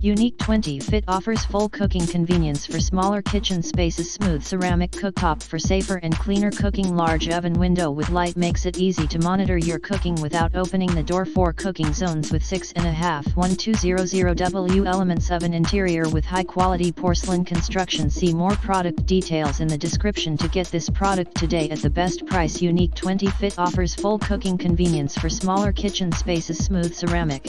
Unique 20-fit offers full cooking convenience for smaller kitchen spaces. Smooth ceramic cooktop for safer and cleaner cooking. Large oven window with light makes it easy to monitor your cooking without opening the door. 4 cooking zones with 6.5-1200W elements. Oven interior with high quality porcelain construction. See more product details in the description to get this product today at the best price. Unique 20-fit offers full cooking convenience for smaller kitchen spaces. Smooth ceramic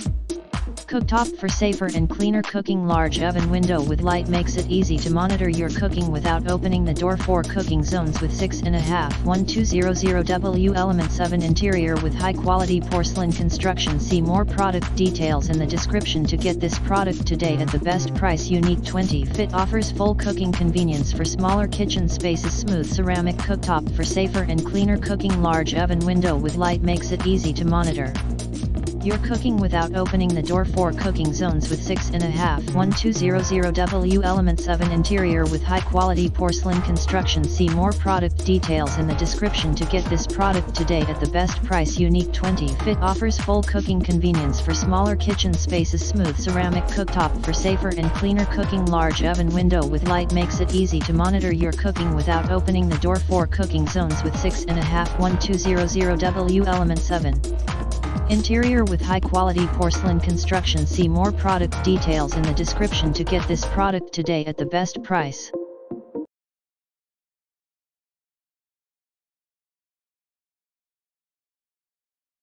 cooktop for safer and cleaner cooking. Large oven window with light makes it easy to monitor your cooking without opening the door. 4 cooking zones with 6.5-1200W elements. Oven interior with high quality porcelain construction. See more product details in the description to get this product today at the best price. Unique 20-fit offers full cooking convenience for smaller kitchen spaces. Smooth ceramic cooktop for safer and cleaner cooking. Large oven window with light makes it easy to monitor your cooking without opening the door. 4 cooking zones with 6.5-1200W elements. Oven interior with high quality porcelain construction. See more product details in the description to get this product today at the best price. Unique 20-fit offers full cooking convenience for smaller kitchen spaces. Smooth ceramic cooktop for safer and cleaner cooking. Large oven window with light makes it easy to monitor your cooking without opening the door. 4 cooking zones with 6.5-1200W elements. Oven interior with high quality porcelain construction. See more product details in the description to get this product today at the best price.